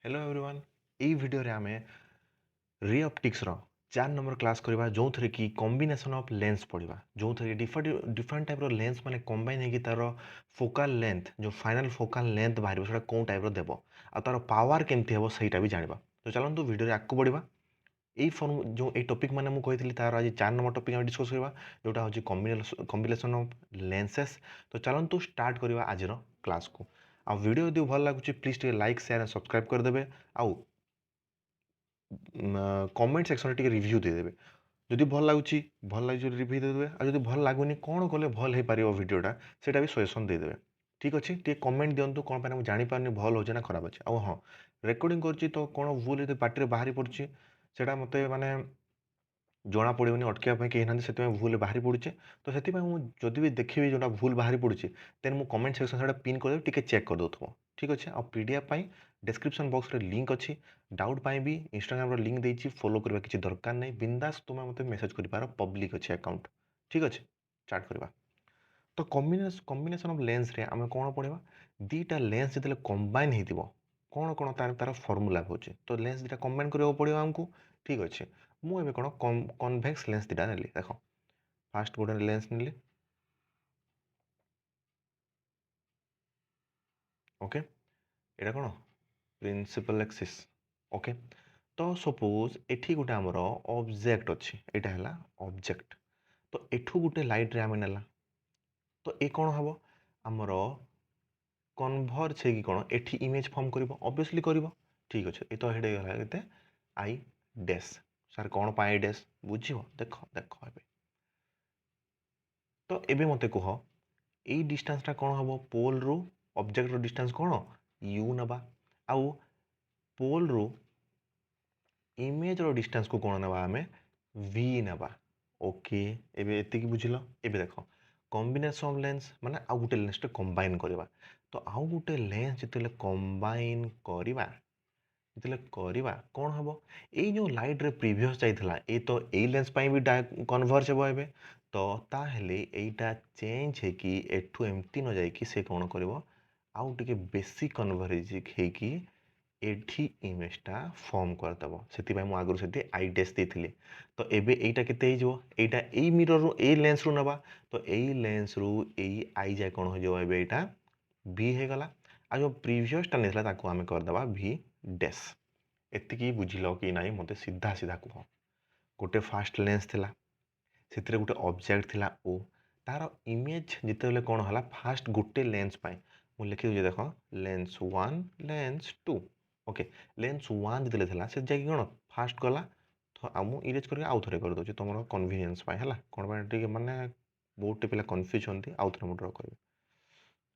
Hello everyone এই ভিডিওରେ ଆମେ ray optics ର 4 नंबर क्लास करबा जो थरे कि कॉम्बिनेशन ऑफ लेंस पढ़िबा जो थरे डिफरेंट टाइप रो लेंस माने कंबाइन हे कि तार फोकल लेंथ जो फाइनल फोकल लेंथ बाहर सेटा कोन टाइप रो देबो आ तार पावर केमती हेबो सेटा भी जानिबा तो चलंतु वीडियो रे आकु बढ़िबा এই फॉर्म जो এই टॉपिक माने मु कहितली तार आज 4 नंबर टॉपिक हम डिस्कस करबा जोटा होची कॉम्बिनेशन ऑफ लेंसेस तो चलंतु स्टार्ट करबा आज रो क्लास को आ वीडियो यदि भल लागुची प्लीज टे लाइक शेयर एंड सब्सक्राइब कर देबे आ कमेंट सेक्शन टे रिव्यू दे देबे जदि भल लागुची रिव्यू दे देबे आ जदि भल लागुनी कोन कले भल हे पारिबो वीडियोटा सेटा भी सजेशन दे देबे ठीक अछि टे कमेंट दियंतु कोन पाने जानि पारनी भल होजे ना खराब अछि आ हां रेकॉर्डिंग करछि तो कोन भूल यदि पार्टी रे बाहरी पड़छि सेटा मते माने जना पड़ोनी अटकिया कहीं ना से भूल बाहरी पड़ुचे तो से जदि भी देखी जो भूल बाहरी पड़ुचे देन मु कमेंट सेक्शन से पिन कर टे चेक कर दो ठीक अच्छे आ पीडीएफ डिस्क्रिप्शन बॉक्स रे लिंक अच्छी डाउट पाई भी इंस्टाग्राम रो लिंक देछि फॉलो करबा किछि दरकार नै बिंदास तुम मते मेसेज करि पारो पब्लिक अच्छे अकाउंट ठीक अच्छे स्टार्ट करबा तो कॉम्बिनेशन ऑफ लेंस रे आमे कोन पढिबा दीटा लेंस जतले कंबाइन हेतिबो कोन कोन तार फार्मूला होचे तो लेंस दीटा कंबाइन करबो पड़िबो हमको ठीक अच्छे मु एबे कोन कन्वेक्स लेंस दीटा नेली देखो फास्ट गोटे लेंस नेली ओके एटा कोन प्रिंसिपल एक्सिस ओके तो सपोज एठी गोटे हमर ऑब्जेक्ट अछि एटा हला ऑब्जेक्ट तो एठू गोटे लाइट रे आमे नेला तो ए कोन हबो हमर कन्वर्ज है कि कोन एठी इमेज फॉर्म करिवो ऑब्वियसली करिवो ठीक अछि ए तो हेडे गला केते आई डैश सर कोन पा आई डैश बुझिवो देखो देखो एबे तो एबे मते कह एई डिस्टेंसटा कोन हबो पोल रो ऑब्जेक्ट रो डिस्टेंस कोन u नबा आउ पोल रो इमेज रो डिस्टेंस को कोन नबा हमें v नबा ओके एबे एति की बुझिलो एबे देखो कॉम्बिनेशन ऑफ लेंस माने आउ गुटे लेंस टे कंबाइन करबा तो आउ गुटे लेंस जतले कंबाइन करबा कोन हबो एई जो लाइट रे प्रीवियस जाइथला ए तो एई लेंस पाई भी कन्वर्ज हेबो एबे तो ताहले एइटा चेंज है कि एठू एमती न जाई कि से कोन करबो आउ टिके बेसी कन्वर्ज है कि एठी इमेजटा फॉर्म कर दबो सेति भाई मु आगुर सेति आई डैश देथिले तो एबे एइटा केते हे जो एइटा एई मिरर रो एई लेंस रो नबा तो एई लेंस रो एई आई जाय कोन हो जो एबे एइटा v हे गला आ जो प्रीवियस टा नेथला ताको हमें कर दबा v डैश एति की बुझिलो कि नाही मते सीधा सीधा कहो गोटे फास्ट लेंस थिला सेतिरे गोटे ऑब्जेक्ट थिला ओ तार इमेज जितेबले कोन हला फास्ट गोटे लेंस पाए मु लिखि जे देखो लेंस 1 लेंस 2 ओके लेंस 1 जितेले थिला से जाय कोन फास्ट गला तो आमु इरेज करके आउ थरे कर दोछि तमरो कन्वीनियंस पाए हला कोन बा टिके माने बहुत टे पिला कंफ्यूज होंती आउ थरे मु ड्रा करबे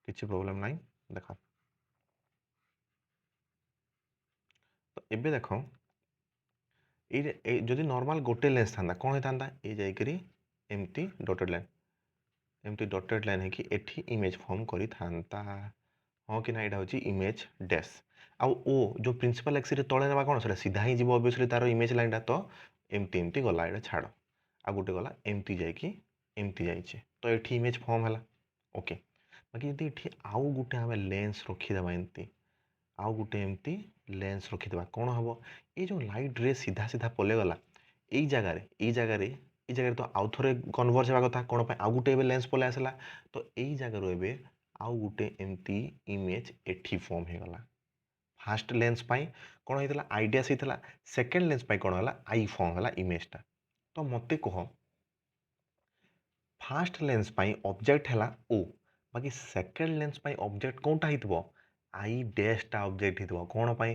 किछि प्रॉब्लम नाही देखो तो एबे देखो जदि नॉर्मल गोटे लेंस था कौन होता ये जाकरी एमती डॉटेड लाइन है कि एठी इमेज फॉर्म करी था हाँ कि ना यहाँ हूँ इमेज डैश आउ ओ जो प्रिंसिपल एक्सिस तले ना कौन से सीधा ही जीव ऑब्वियसली तार इमेज लाइनटा तो एमती एमती गला ये छाड़ आ गोटे गला एमती जाइए एमती जाइए तो ये इमेज फॉर्म है ओके बाकी जब ये आउ गोटे आम लेंस रखीदे एमती आउ गोटे एमती लेंस रखीदे कौन हम ये जो लाइट रे सीधा सीधा पलेगला यही जगह तो आउ थे कन्वर्ज होगा कथा कौन आउ गोटे लेंस पलि आसला तो यही जगार एवं आउ गोटे एमती इमेज एठी फॉर्म हो गला फास्ट लेंस पाई कौन होता आइडियास होता सेकेंड लेंस पाई कौन है आई फॉर्म है इमेजटा तो मत कह फास्ट लेंस पाई ऑब्जेक्ट है ओ बाकी सेकेंड लेंस पाई ऑब्जेक्ट कौनटा हो आई डैशटा ऑब्जेक्ट हो कौन पाई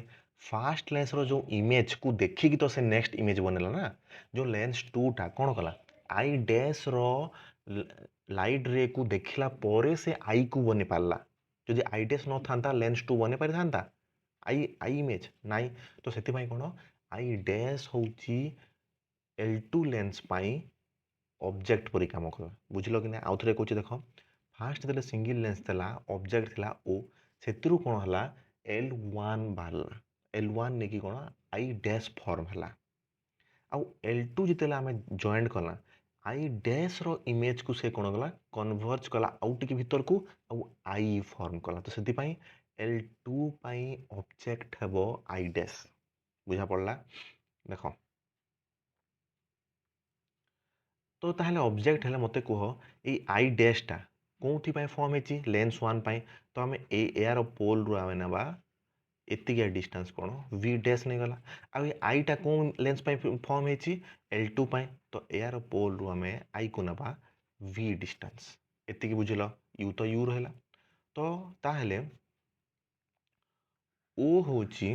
फास्ट लेंस रो जो इमेज को देखिकी तो से नेक्स्ट इमेज बनेला ना जो लेंस 2टा कौन कला आई डैश रो लाइट रे को देखला परे से आई को बनी पारला जदि आई डैश न था लेंस 2 बनी पारि था आई आई इमेज नाई तो सेति भाई कौन आई डैश होची L2 लेंस पाई ऑब्जेक्ट परि काम कर बुझल कि ना आउ थे कहूँ देख फास्ट जो सिंगल लेंस था ऑब्जेक्ट था ओ से कौन है L1 बाहर L1 नहीं कि कौन आई डैश फॉर्म है आउ L2 जिते आम जॉइंट कला आई डैश रो इमेज को से कौन कला कन्वर्ज कला आउ टिके भीतर को आउ आई फॉर्म कला तो से L2 ପାଇଁ ऑब्जेक्ट हेबो I डैश बुझा पड़ला देखो तो ताहले ऑब्जेक्ट हेले मते कहो ए I डैश टा कोठी ପାଇଁ फॉर्म हेची लेंस 1 ପାଇଁ तो हमें ए एयर पोल रु आमे नबा एतिकिया डिस्टेंस कोण v डैश नहीं गला आ आई टा कोन लेंस ପାଇଁ फॉर्म हेची L2 ପାଇଁ तो एयर पोल रु हमें आई को नबा v डिस्टेंस एतिकी बुझिलो u तो u रहला तो ताहले o होची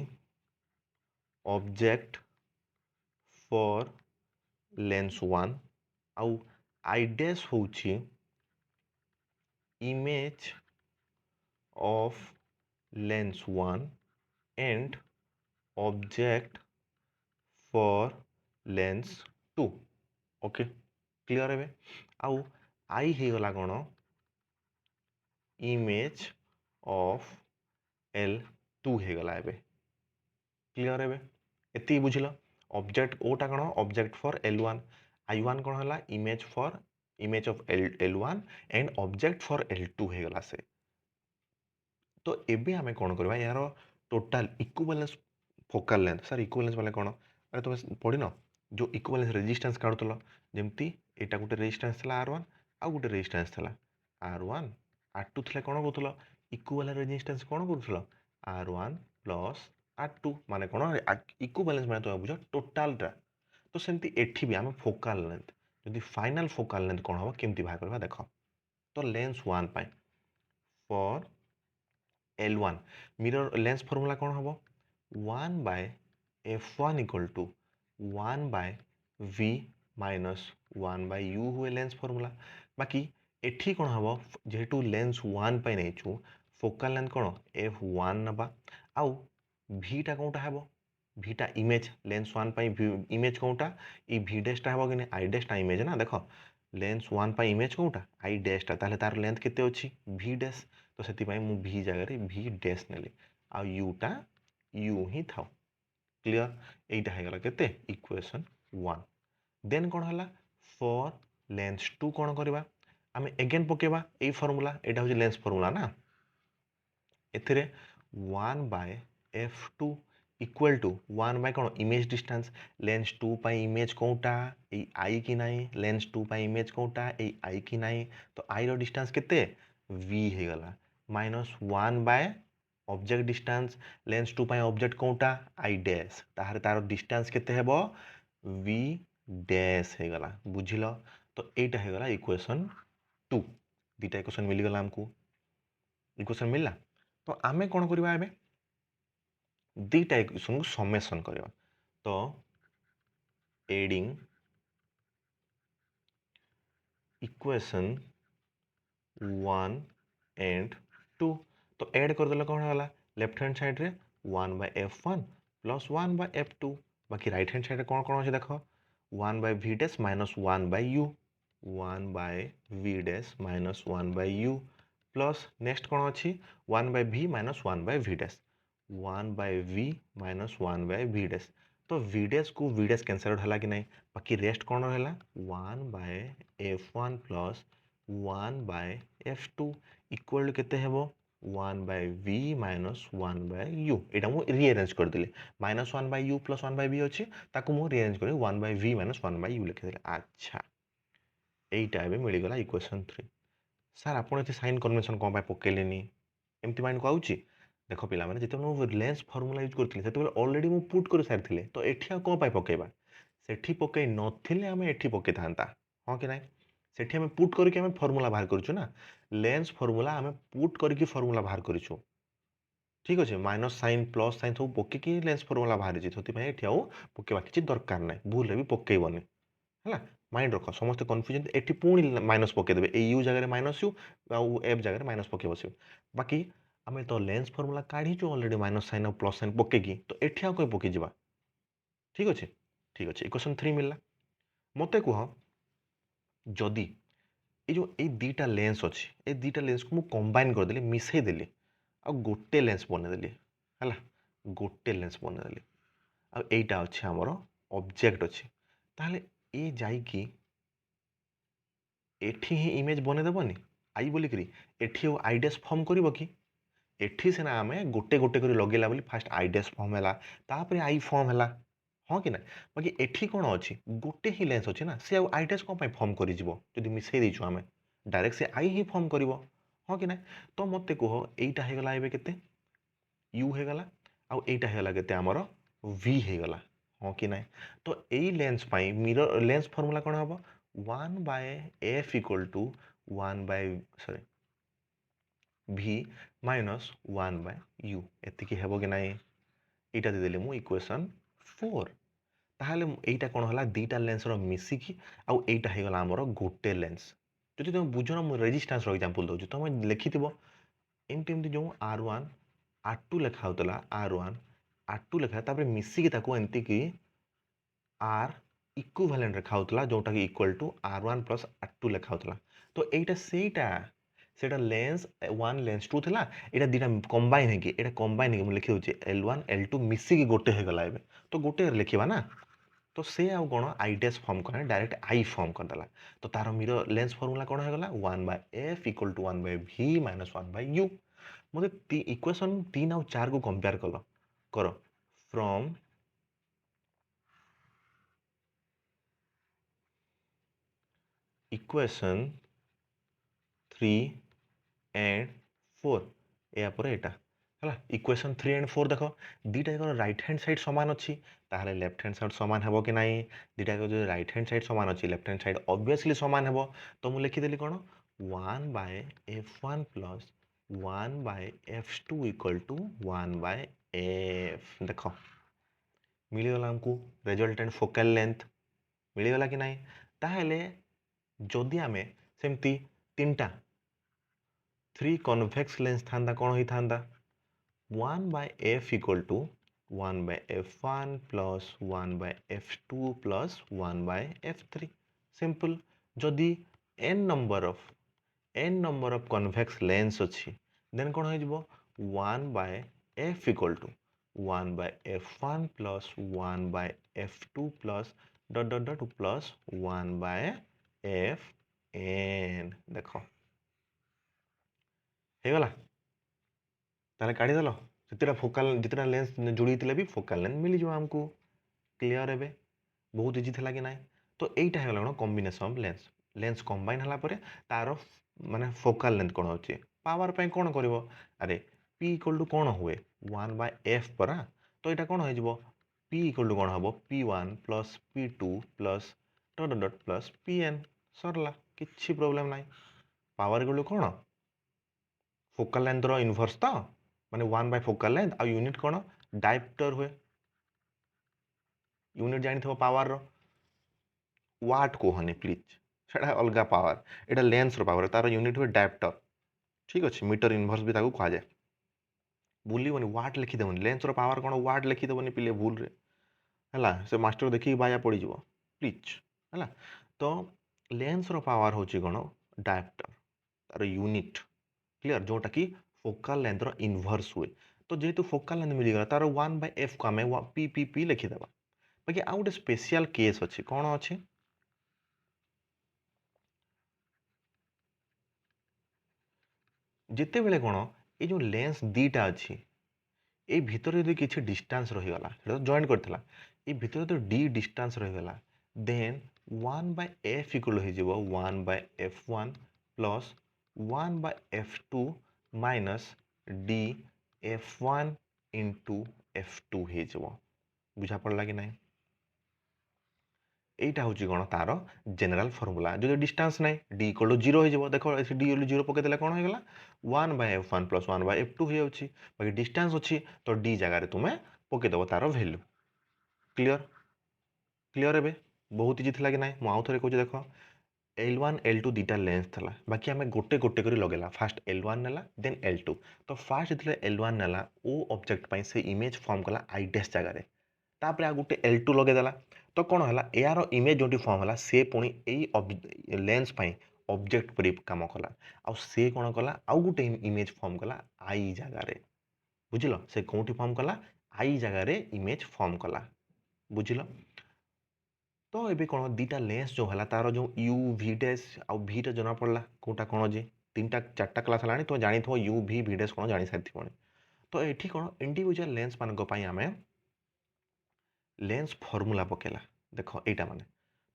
ऑब्जेक्ट फॉर लेंस 1 आउ आई डैश होची image of lens 1 and object for Lenz 2 okay clear है आउ आई हे गला कोन इमेज ऑफ L2 हे गला एबे क्लियर एबे एति बुझिलो ऑब्जेक्ट ओटा कोन ऑब्जेक्ट फॉर L1 I1 कोन हला image of L1 and object for L2 हे गला से तो एबे हमें कोन करबा यार total equivalence focal length sir equivalence वाले कोन अरे तुम पढिनो जो इक्विवेलेंस रेजिस्टेंस काढुतलो जेमती एटा गुटे रेजिस्टेंस थला R1 आ गुटे रेजिस्टेंस थला R1 R2 थले कोन कहउतलो इक्विवेलेंस रेजिस्टेंस कोन कहउतलो R1 प्लस R2 माने कोन इक्विवेलेंस माने तो बुझो टोटल टा तो सेमती एठी भी हमें फोकल लेंथ यदि फाइनल फोकल लेंथ कोन हो केमती बाहर करबा देखो तो लेंस 1 पाई for L1 mirror lens formula कौन हम 1 by f1 equal to 1 by v minus 1 by u हुए लेंस फॉर्मूला बाकी एठी कौन हम जेहेतु लेंस 1 पाई नहीं छु फोकल लेंथ कौन f1 नबा आउ v टा कोनटा हेबो v टा इमेज लेंस 1 पाई इमेज कोनटा ई v डैश टा हेबो कि i डैश टा इमेज ना देखो लेंस 1 पाई इमेज कोनटा i डैश टा ताले तार लेंथ केते अछि v डैश तो से मु v जगह v डैश नेली आ u टा u ही था क्लियर एटा है गला केते इक्वेशन 1 देन कोन हला फॉर लेंस 2 कोन करबा हमें अगेन पकेबा ए फार्मूला एटा हो लेंस फार्मूला ना एथिरे 1 by f2 equal to 1 by कोन इमेज डिस्टेंस लेंस 2 पाई इमेज कोनटा ए आई की नाही लेंस 2 पाई इमेज कोनटा ए आई की नाही तो आई रो डिस्टेंस केते v हे गला minus 1 by object distance lens 2 पाई ऑब्जेक्ट कोनटा आई डैश ताहार तार डिस्टेंस केते हेबो v डैश हे गला बुझिलो तो एटा हे गला इक्वेशन 2 दिटा इक्वेशन मिली गला हमको इक्वेशन मिलला तो आमे कोन करबा एबे दिटा इक्वेशन को समेशन करबा तो एडिंग इक्वेशन 1 एंड 2 तो ऐड कर देला कोन होला लेफ्ट हैंड साइड रे 1 by f1 plus 1 by f2 बाकी राइट हैंड साइड रे कोन कोन अछि देखो 1 by v dash minus 1 by u 1 by v dash minus 1 by u plus next कोन अछि 1 by v minus 1 by v dash 1 by v minus 1 by v dash तो v dash को v dash cancel out हला कि नहीं बाकी rest कोन रहला 1 by f1 plus 1 by f2 equal to केते हेबो 1 by v minus 1 by u एटा मु रीअरेंज कर देले minus 1 by u plus 1 by v अछि ताकू मु रीअरेंज करी 1 by v minus 1 by u लिखि देले अच्छा एटा एबे मिली गला इक्वेशन 3 सर आपण एते साइन कन्वेंशन कोन पाई पकेलेनी एम्ति माइंड को आउची देखो पिला माने जेते मु लेंस फार्मूला यूज करथिले सेते ऑलरेडी मु पुट कर सारथिले तो एठी कोन पाई पकेबा सेठी पके नथिले हमें एठी पके थांता हां कि नाही सेठी हमें पुट करके हमें फार्मूला बाहर करछु ना लेंस फार्मूला हमें पुट करके फार्मूला बाहर करछु ठीक अछि माइनस साइन प्लस साइन सब पके की लेंस फार्मूला बाहर छि थोति भाई एठी आउ पकेबा किछि दरकार नाही भूल भी पकेबनी हला माइंड रख समस्त कन्फ्यूजन एठी पुणी माइनस पके देबे ए यू जगह माइनस यू आउ एफ जगह माइनस पके बसियो बाकी आमे तो लेंस फार्मूला काढी छु ऑलरेडी माइनस साइन और प्लस साइन पके की तो एठी आ कोइ पके जिबा ठीक अछि इक्वेशन 3 मिलला मते कुह जदी ए जो ए दीटा लेंस अछि ए दीटा लेंस को मु कंबाइन कर देली मिसै देली आ गोटे लेंस बने देली हला गोटे लेंस बने देली आ एटा अछि हमरो ऑब्जेक्ट अछि ताले ए जाई की एठी ही इमेज बने देबनी आई बोली करी एठी ओ आई डैश फॉर्म करिवो की एठी सिना आमे गोटे गोटे करी लगेला बोली फास्ट आई डैश फॉर्म हैला तापर आई फॉर्म हैला हाँ कि ना बाकी एठी कोन अछि गोटे ही लेंस अछि ना से आई डैश कोन पय फॉर्म करि जिवो जदि मिसै दैछु आमे डायरेक्ट से आई ही फॉर्म करिवो हाँ कि ना तो मते कहो एइटा हे गला एबे केते u हे गला आ एइटा हे गला केते हमर v हे गला हाँ कि ना तो एई लेंस पय मिरर लेंस फार्मूला कोन हबो 1/f = 1 sorry v minus 1/u एतिकी हेबो कि नाही एटा दे देले मु इक्वेशन 4 ताहले एइटा कोन हला दीटा लेंस रो मिसिकी आ एइटा हे गला हमर गोटे लेंस जदि तुम बुझन मु रेजिस्टेंस रो एग्जांपल दउछु तुम लिखिथिबो एमटी जो r1 r2 लिखा होतला r1 r2 लिखा तापर मिसिकी ताको एंती की r इक्विवेलेंट रेखा होतला जोटा की इक्वल टू r1 + r2 लिखा होतला तो एइटा सेटा लेंस 1 लेंस 2 थिला एटा दिटा कंबाइन है कि एटा कंबाइन है मु लिखि होची l1 l2 मिसी की गोटे हे गला एबे तो गोटे लिखिबा ना तो से आ कोन आई डैश फॉर्म करने डायरेक्ट आई फॉर्म कर दला तो तार मिरर लेंस फार्मूला कोन हे गला 1/f = 1/v - 1/u मते इक्वेशन 3 और 4 को कंपेयर करो फ्रॉम इक्वेशन 3 एंड 4 या पर एटा हला इक्वेशन 3 एंड 4 देखो दीटा को राइट हैंड साइड समान अछि ताहले लेफ्ट हैंड साइड समान हेबो कि नाही दीटा को जो राइट हैंड साइड समान अछि लेफ्ट हैंड साइड ऑब्वियसली समान हेबो तो मु लिखि देली कोन 1/f1 + 1/f2 = 1/f देखो मिली गला हमकु रिजल्टेंट फोकल लेंथ मिली गला कि नाही ताहले जदि आमे सेमती तीनटा 3 कन्वेक्स लेंस थांदा कोन होई थांदा 1/f = 1/f1 + 1/f2 + 1/f3 simple जदि n number of convex lens अछि देन कोन होई जिवो 1/f = 1/f1 + 1/f2 + ... plus 1/fn देखो हे गला ताले काढी देलो जितरा फोकल जितरा लेंस जुड़ी थिले भी फोकल लेंथ मिली जो हमको क्लियर हेबे बहुत इजी थिला कि नाही तो एइटा हेला कोन combination of lens lens combine हला परे तारो माने फोकल लेंथ कोन होची पावर पे कोन करबो अरे p = कोन हुए 1/f परा तो एटा कोन होई जिवो p = कोन हबो p1 + p2 + ... plus pn सरला किछि प्रॉब्लम नाही पावर = कोन फोकल लेंथ रो इनवर्स तो माने 1 बाय फोकल लेंथ आ यूनिट कोन डायप्टर हुए यूनिट जानि थो पावर रो वाट को हनी प्लीज सेटा अलगा पावर एटा लेंस रो पावर तार यूनिट हुए डायप्टर ठीक अछि मीटर इनवर्स भी ताको कहा जाय भूलिबोनी वाट लिखि देबोनी लेंस रो पावर कोन वाट लिखि देबोनी पिले भूल रे हला से मास्टर देखि बाया पड़ी जिवो प्लीज हला तो लेंस रो पावर होची कोन डायप्टर तार यूनिट क्लियर जोटा की फोकल लेंथ रो इनवर्स हुए तो जेतु फोकल लेंथ मिली गला तार 1/f को हमें p लिखि देबा बाकी आ गोटे स्पेशल केस अछि कोन अछि जिते बेले कोन ए जो लेंस दीटा अछि ए भीतर यदि किछि डिस्टेंस रहि गला सेटा जॉइन करथला ए भीतर तो d डिस्टेंस रहि गला देन 1/f = हे जिवो 1/f1 + 1/f2 minus df1 into f2 हे जिवो बुझा पड़ला कि नाही एटा होची कोन तारो जनरल फार्मूला जो डिस्टेंस नाही d = 0 हे जिवो देखो d = 0 पके देला कोन हो गेला 1/f1 + 1/f2 हे अछि बाकी डिस्टेंस अछि तो d जगह रे तुमे पके दबो तारो वैल्यू क्लियर क्लियर हेबे बहुत इजी थिला कि नाही मु आउ थरे कहू देखो L1 L2 दीटा लेंस थला बाकी हमें गोटे गोटे करी लगेला फास्ट L1 नेला देन L2 तो फास्ट जतले L1 नेला ओ ऑब्जेक्ट पई से इमेज फॉर्म कला आई डैश जगह रे तापर आ गोटे L2 लगे देला तो कोन हला एआर इमेज जोटी फॉर्म हला से पुनी एई लेंस पई ऑब्जेक्ट परि काम कला आ से कोन कला आ गोटे इमेज फॉर्म कला आई जगह रे बुझिलो से कोठी फॉर्म कला आई जगह रे इमेज फॉर्म कला बुझिलो तो एबे कोन दीटा लेंस जो हला तारो जो u v डैश आ v टा जना पड़ला कोटा कोन जे तीनटा चार्टा क्लास है तुम जानी यू भी भी डैश कौन जानी सारी तो ये कौन इंडिविजुअल लेंस मान आम लेंस फर्मूला पकेला देख यहाँ माने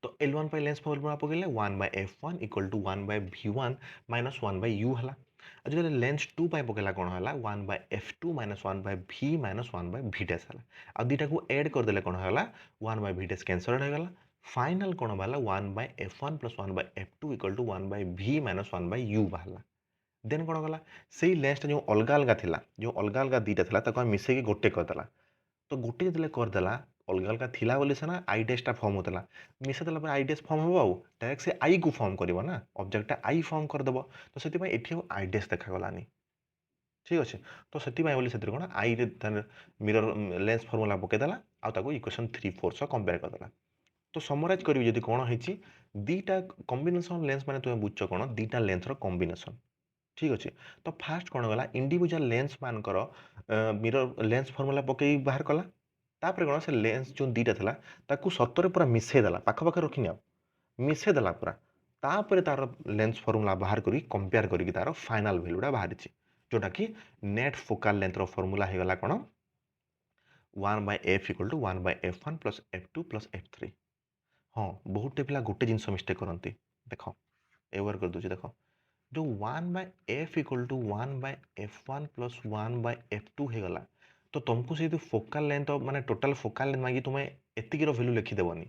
तो L1 पे लेंस फर्मूला पकेले 1/f1 equal to 1/v1 minus 1/u है जो लेंस 2 पे पकेला कौन है 1/f2 minus 1/v minus 1/v dash है आ दुटा को ऐड करदे कौन है 1/v डैश कैंसल हो गला फाइनल कौन बाला 1/f1 plus 1/f2 equal to 1/v minus 1/u बाहला देन कौन गला से लेंसटा जो अलग अलग थिला जो अलग अलग दुटा थिला ताको मिसेकी गोटे करदेला तो गोटे जो करदेला अलग अलग थिला बोली सेना आई डैशटा फॉर्म होता मिसे देला आई डैश फॉर्म हो डायरेक्ट से आई को फॉर्म करिवो ना ऑब्जेक्टटा आई फॉर्म करदेव तो से एठी आई डैश देखागलानी ठीक अच्छे तो से कौन आई मिरर लेंस फर्मूला पकईदेला आउ इक्वेशन 3/4 कंपेयर करदेला तो समराइज करी जब कौन है दीटा कॉम्बिनेशन लेंस माने तुम बुझ कौन दीटा लेंस कॉम्बिनेशन ठीक अच्छे तो फास्ट कौन गला इंडिविजुअल लेंस मानकर मिरर लेंस फर्मूला पकई बाहर कला तापर कौन से लेंस जो दीटा था ताकू सतरे पूरा मिसेदेला पाखपाख रखनी मिसेदेला पूरा तापर तार लेंस फर्मूला बाहर करी कंपेयर करी तार फाइनल वैल्यूटा बाहरी जोटा कि नेट फोकाल लेंथ फर्मूला होगा कौन 1/f equal to 1/f1 plus f2 plus f3 हाँ बहुत पिला गोटे जिनस मिस्टेक करती देख एवर कर दूसरी देख जो 1/f equal to 1/f1 plus 1/f2 होगा तो तुमको से फोकाल लेंथ माने टोटल फोकाल लेंथ मांगी तुम्हें एतिकीर वैल्यू लिखिदेवनी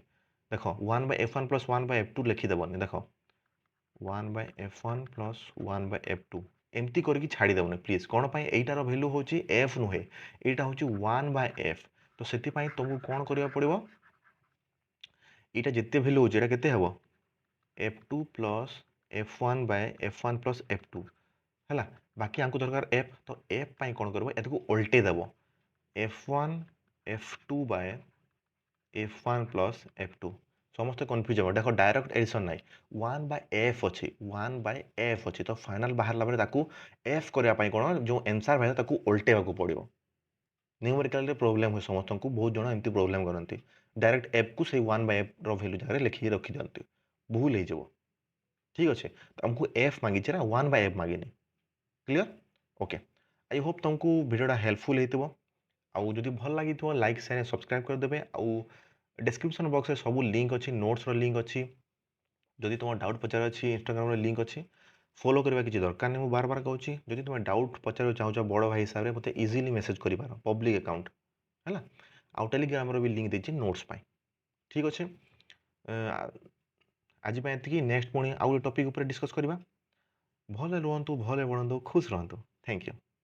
देख 1/f1 प्लस 1/f2 लिखिदेवनी देख 1/f1 प्लस 1/f2 एमती करके छाड़देवनी प्लीज कौन पाई एटार वैल्यू हूँ f नुहे यहाँ हूँ 1/f तो से तुमको कौन करा पड़ो यहाँ जिते वैल्यू हो केते हे f2 plus f1/f1 plus f2 है बाकी आपको दरकार f तो f पाई कौन कर उल्टे देव f1 f2 bye f1 plus f2 समस्त कन्फ्यूज हो देख डायरेक्ट एडिशन ना 1/f अच्छी 1/f अच्छी तो फाइनल बाहर बेले f करने कौन जो एनसर बाहर उल्टेवा पड़ो न्यूमेरिकल प्रोब्लेम हुए समस्त को बहुत जन एमती प्रोब्लेम करती डायरेक्ट एफ को से 1/f वैल्यू जगह लिखिए रखी दिखती भूल हो ठीक अच्छे तो हमको एफ मांगी ना 1/f मांगिनी क्लियर ओके आई होप तुमको वीडियोटा हेल्पफुल होती आउ जदि भल लगी लाइक शेयर सब्सक्राइब करदे आउ डिस्क्रिप्शन बॉक्स में सब लिंक अच्छी नोट्स लिंक अच्छी जदि तुम डाउट पचार अच्छी इंस्टाग्राम लिंक अच्छी फॉलो करवा किसी दरकार नहीं बार बार कहूँ जदि तुम डाउट पचार चाहो बड़ भाई हिसाब से मतलब इजिली मेसेज कर पब्लिक अकाउंट है आउ टेलीग्राम भी लिंक देती नोट्स पाई ठीक अच्छे आज ये नेक्स्ट पुणी आउ टॉपिक ऊपर डिस्कस करवा भले रुहतु भले बढ़ु खुश रुहतु थैंक यू।